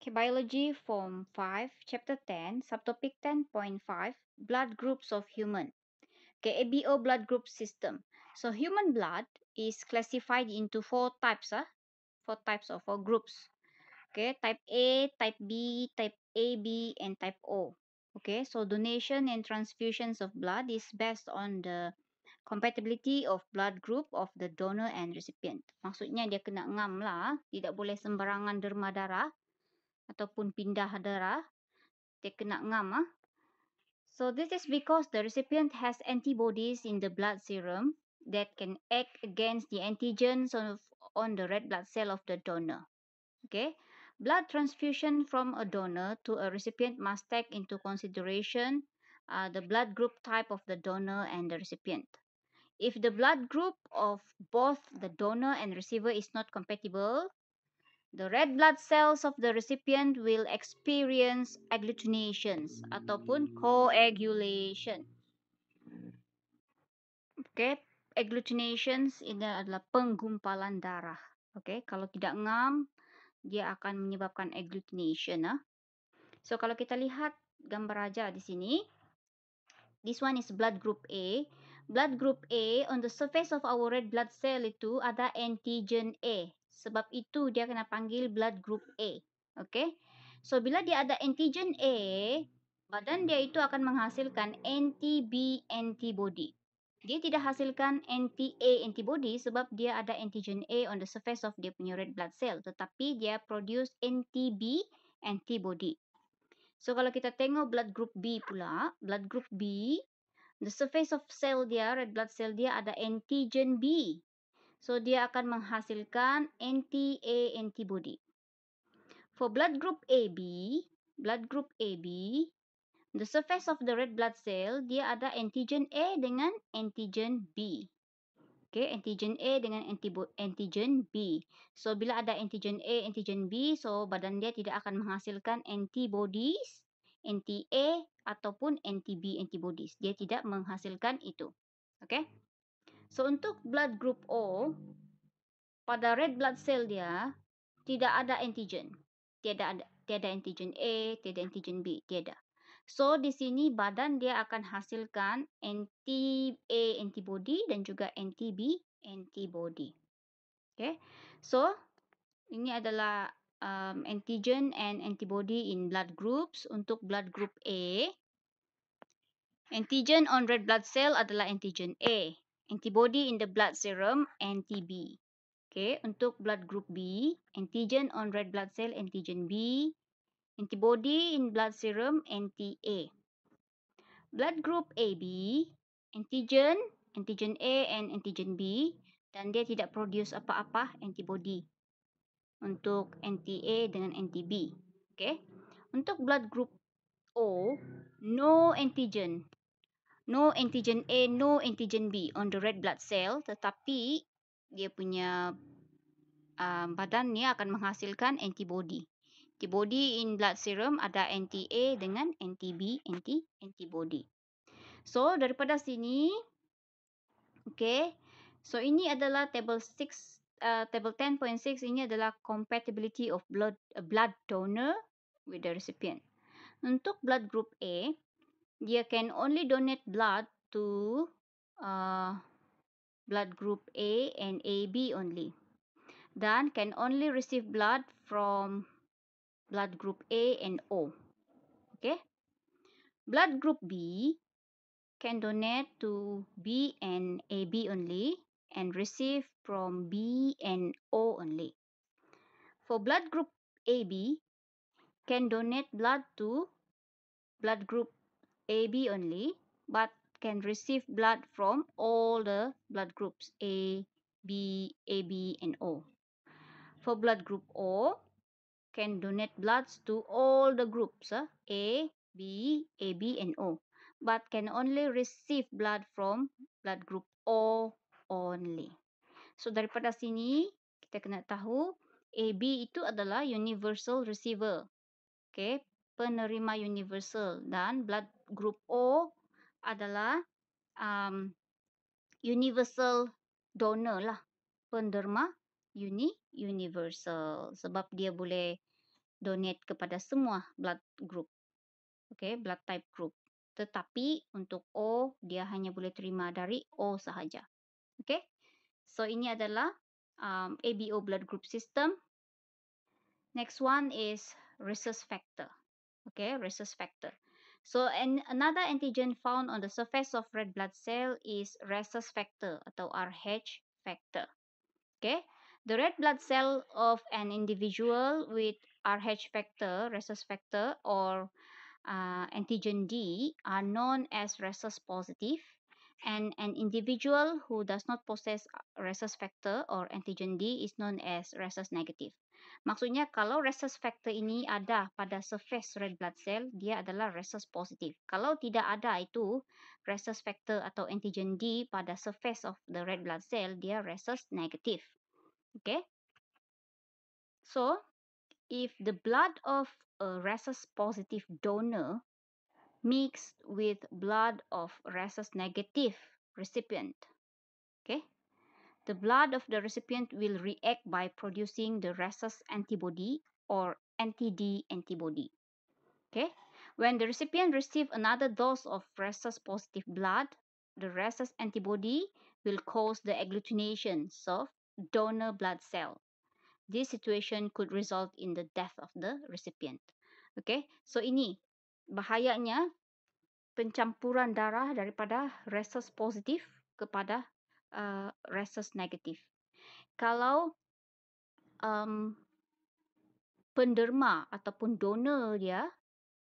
Okay, Biology Form 5, Chapter 10, Subtopic 10.5, Blood Groups of Human. Okay, ABO blood group system. So human blood is classified into four types, four groups. Okay, type A, type B, type AB, and type O. Okay, so donation and transfusions of blood is based on the compatibility of blood group of the donor and recipient. Maksudnya dia kena ngam lah, tidak boleh sembarangan derma darah ataupun pindah darah, dia kena ngam. So this is because the recipient has antibodies in the blood serum that can act against the antigens on the red blood cell of the donor. Okay, blood transfusion from a donor to a recipient must take into consideration the blood group type of the donor and the recipient. If the blood group of both the donor and receiver is not compatible, the red blood cells of the recipient will experience agglutinations ataupun coagulation. Okay, agglutinations ini adalah penggumpalan darah. Okay, kalau tidak ngam, dia akan menyebabkan agglutination. So kalau kita lihat gambar aja di sini, this one is blood group A. Blood group A, on the surface of our red blood cell itu ada antigen A. Sebab itu dia kena panggil blood group A. Okay, so bila dia ada antigen A, badan dia itu akan menghasilkan anti-B antibody. Dia tidak hasilkan anti-A antibody sebab dia ada antigen A on the surface of dia punya red blood cell. Tetapi dia produce anti-B antibody. So kalau kita tengok blood group B pula, blood group B, the surface of cell dia, red blood cell dia ada antigen B. So dia akan menghasilkan anti-A antibody. For blood group AB, the surface of the red blood cell dia ada antigen A dengan antigen B. Okay, antigen A dengan antigen B. So bila ada antigen A, antigen B, so badan dia tidak akan menghasilkan antibodies, anti-A ataupun anti-B antibodies. Dia tidak menghasilkan itu. Okay. So untuk blood group O, pada red blood cell dia tidak ada antigen. Tiada antigen A, tiada antigen B, tiada. So di sini badan dia akan hasilkan anti-A antibody dan juga anti-B antibody. Okay. So ini adalah antigen and antibody in blood groups. Untuk blood group A, antigen on red blood cell adalah antigen A. Antibody in the blood serum anti-B. Okay, untuk blood group B, antigen on red blood cell antigen B, antibody in blood serum anti-A. Blood group AB, antigen A and antigen B, dan dia tidak produce apa-apa antibody untuk anti-A dengan anti-B. Okay. Untuk blood group O, no antigen A, no antigen B on the red blood cell, tetapi dia punya badan ni akan menghasilkan antibody. Antibody in blood serum ada anti-A dengan anti-B antibody. So daripada sini, okay. So ini adalah table 10.6 ini adalah compatibility of blood donor with the recipient. Untuk blood group A, dia can only donate blood to blood group A and AB only. Dan can only receive blood from blood group A and O. Okay. Blood group B can donate to B and AB only and receive from B and O only. For blood group AB, can donate blood to blood group AB only, but can receive blood from all the blood groups A, B, AB, and O. For blood group O, can donate bloods to all the groups A, B, AB, and O, but can only receive blood from blood group O only. So daripada sini kita kena tahu AB itu adalah universal receiver. Okay, penerima universal, dan blood group O adalah universal donor lah, penderma universal sebab dia boleh donate kepada semua blood group. Okay, blood type group. Tetapi untuk O, dia hanya boleh terima dari O sahaja. Okay, so ini adalah ABO blood group system. Next one is rhesus factor. Okay, rhesus factor. So another antigen found on the surface of red blood cell is rhesus factor atau RH factor. Okay, the red blood cell of an individual with RH factor, rhesus factor, or antigen D are known as rhesus positive, and an individual who does not possess rhesus factor or antigen D is known as rhesus negative. Maksudnya kalau rhesus factor ini ada pada surface red blood cell, dia adalah rhesus positive. Kalau tidak ada itu rhesus factor atau antigen D pada surface of the red blood cell, dia rhesus negative. Okay? So, if the blood of a rhesus positive donor mixed with blood of rhesus negative recipient, okay, the blood of the recipient will react by producing the rhesus antibody or anti-D antibody. Okay, when the recipient receives another dose of rhesus positive blood, the rhesus antibody will cause the agglutination of donor blood cell. This situation could result in the death of the recipient. Okay, so ini bahayanya pencampuran darah daripada rhesus positif kepada rhesus negatif. Kalau penderma ataupun donor dia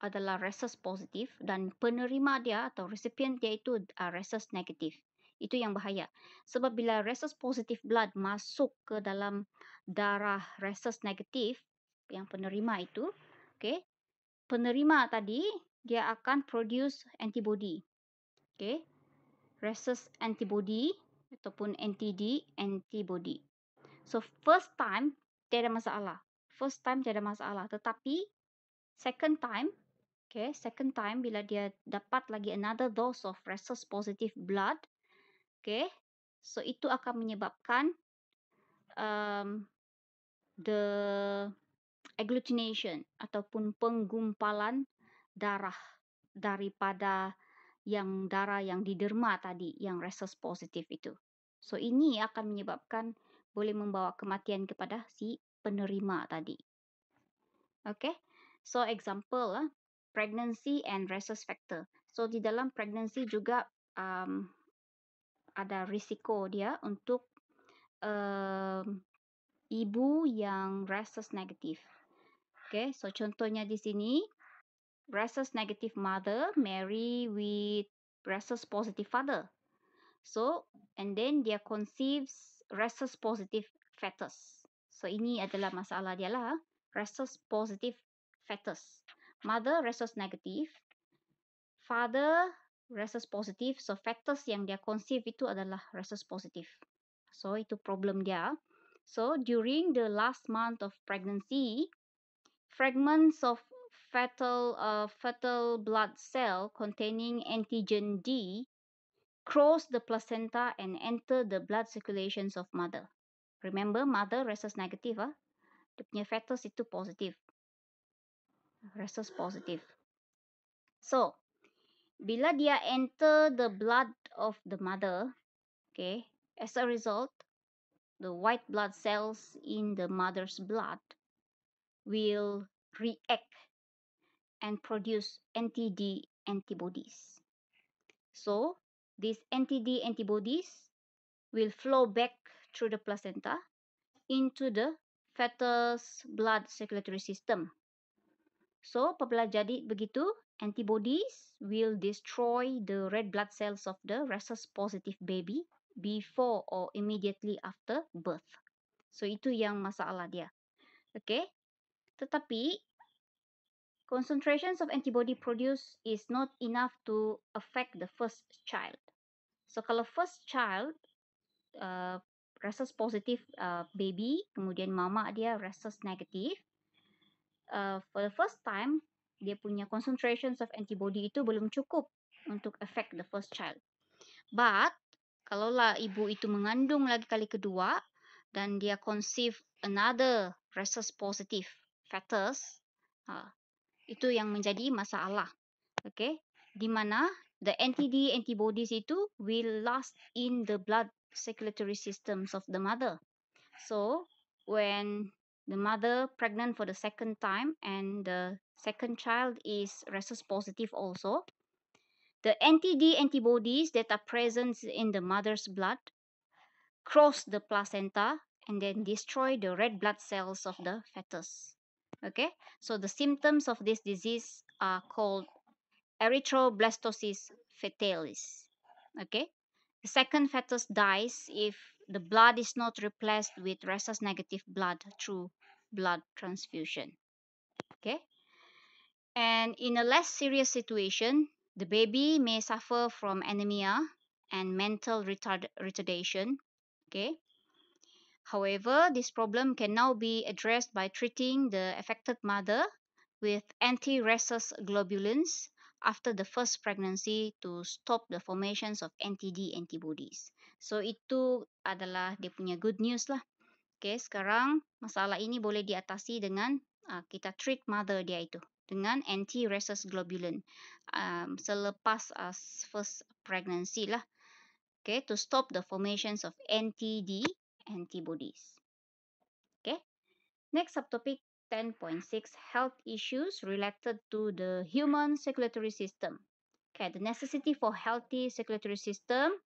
adalah rhesus positif dan penerima dia atau recipient dia itu rhesus negatif, itu yang bahaya. Sebab bila rhesus positif blood masuk ke dalam darah rhesus negatif yang penerima itu, okay, penerima tadi dia akan produce antibody. Okay, rhesus antibody ataupun anti-D antibody. So first time tiada masalah. First time tiada masalah. Tetapi second time, okay, second time bila dia dapat lagi another dose of rhesus positive blood, okay, so itu akan menyebabkan the agglutination ataupun penggumpalan darah daripada yang darah yang diderma tadi, yang rhesus positif itu. So ini akan menyebabkan boleh membawa kematian kepada si penerima tadi. Okay, so example pregnancy and rhesus factor. So di dalam pregnancy juga ada risiko dia untuk ibu yang rhesus negatif. Okay, so contohnya di sini rhesus negative mother marry with rhesus positive father. So, and then dia conceives rhesus positive fetus. So, ini adalah masalah dia lah. Rhesus positive fetus. Mother rhesus negative. Father rhesus positive. So, fetus yang dia conceive itu adalah rhesus positive. So, itu problem dia. So, during the last month of pregnancy, fragments of fetal blood cell containing antigen D cross the placenta and enter the blood circulations of mother. Remember, mother rhesus negative, dia punya fetus itu positif, rhesus positif. So, bila dia enter the blood of the mother, okay, as a result, the white blood cells in the mother's blood will react and produce anti-D antibodies. So, these anti-D antibodies will flow back through the placenta into the fetus blood circulatory system. So, apabila jadi begitu, antibodies will destroy the red blood cells of the rhesus positive baby before or immediately after birth. So, itu yang masalah dia. Okay? Tetapi, concentrations of antibody produced is not enough to affect the first child. So, kalau first child rhesus positive baby, kemudian mama dia rhesus negative, for the first time, dia punya concentrations of antibody itu belum cukup untuk affect the first child. But, kalaulah ibu itu mengandung lagi kali kedua, dan dia conceive another rhesus positive fetus, itu yang menjadi masalah. Okay, di mana the NTD antibodies itu will last in the blood circulatory systems of the mother. So when the mother pregnant for the second time and the second child is rhesus positive also, the NTD antibodies that are present in the mother's blood cross the placenta and then destroy the red blood cells of the fetus. Okay, so the symptoms of this disease are called erythroblastosis fetalis. Okay, the second fetus dies if the blood is not replaced with rhesus negative blood through blood transfusion. Okay, and in a less serious situation, the baby may suffer from anemia and mental retardation. Okay, however, this problem can now be addressed by treating the affected mother with anti-rhesus globulins after the first pregnancy to stop the formations of NTD antibodies. So itu adalah dia punya good news lah. Okay, sekarang masalah ini boleh diatasi dengan kita treat mother dia itu dengan anti-rhesus globulin selepas first pregnancy lah. Okay, to stop the formations of NTD antibodies. Okay, next subtopic 10.6 health issues related to the human circulatory system. Okay, the necessity for healthy circulatory system,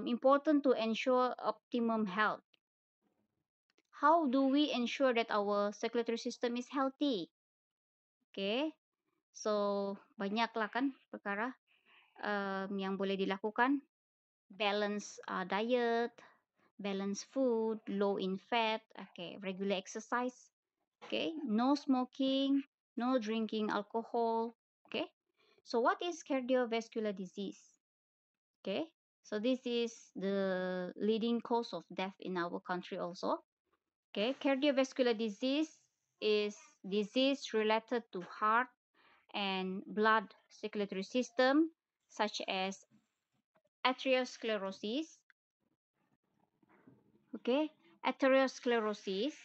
important to ensure optimum health. How do we ensure that our circulatory system is healthy? Okay, so banyaklah kan perkara yang boleh dilakukan. Balance diet, balanced food, low in fat, okay, regular exercise, okay, no smoking, no drinking alcohol, okay. So what is cardiovascular disease? Okay, so this is the leading cause of death in our country also. Okay, cardiovascular disease is disease related to heart and blood circulatory system such as atherosclerosis. Okay, atherosclerosis,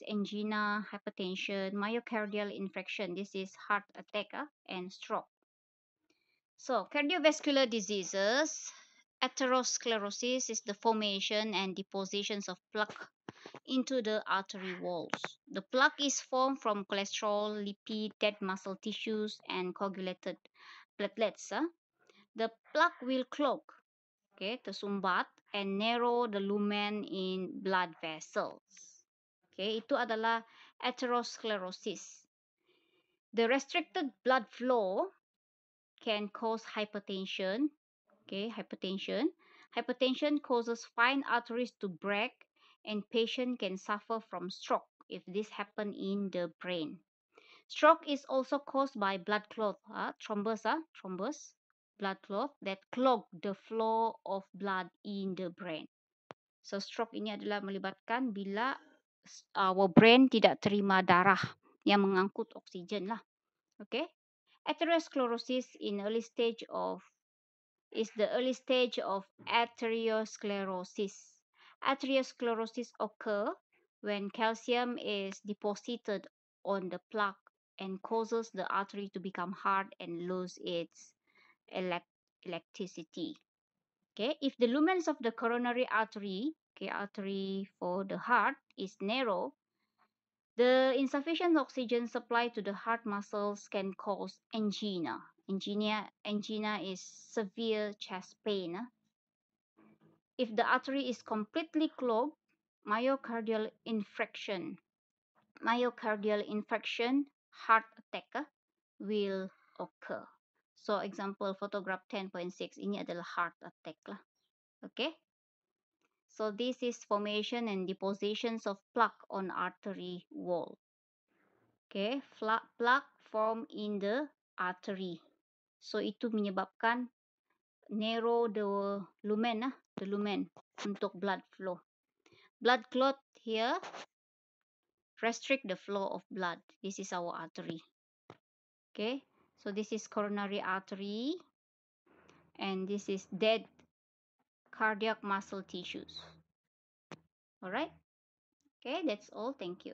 angina, hypertension, myocardial infarction. This is heart attack and stroke. So, cardiovascular diseases, atherosclerosis is the formation and depositions of plaque into the artery walls. The plaque is formed from cholesterol, lipid, dead muscle tissues, and coagulated platelets. The plaque will clog, okay, tersumbat, and narrow the lumen in blood vessels. Okay, itu adalah atherosclerosis. The restricted blood flow can cause hypertension. Okay, hypertension. Hypertension causes fine arteries to break, and patient can suffer from stroke if this happen in the brain. Stroke is also caused by blood clot, thrombus, blood clot that clog the flow of blood in the brain. So stroke ini adalah melibatkan bila our brain tidak terima darah yang mengangkut oksigen lah. Okay. Atherosclerosis is the early stage of atherosclerosis. Atherosclerosis occur when calcium is deposited on the plaque and causes the artery to become hard and lose its elasticity. Okay, if the lumens of the coronary artery, okay, artery for the heart is narrow, the insufficient oxygen supply to the heart muscles can cause angina. Angina is severe chest pain. If the artery is completely clogged, myocardial infarction, heart attack will occur. So example photograph 10.6 ini adalah heart attack lah. Okay. So this is formation and depositions of plaque on artery wall. Okay, plaque form in the artery. So itu menyebabkan narrow the lumen untuk blood flow. Blood clot here restrict the flow of blood. This is our artery. Okay, so this is coronary artery and this is dead cardiac muscle tissues. All right. Okay, that's all. Thank you.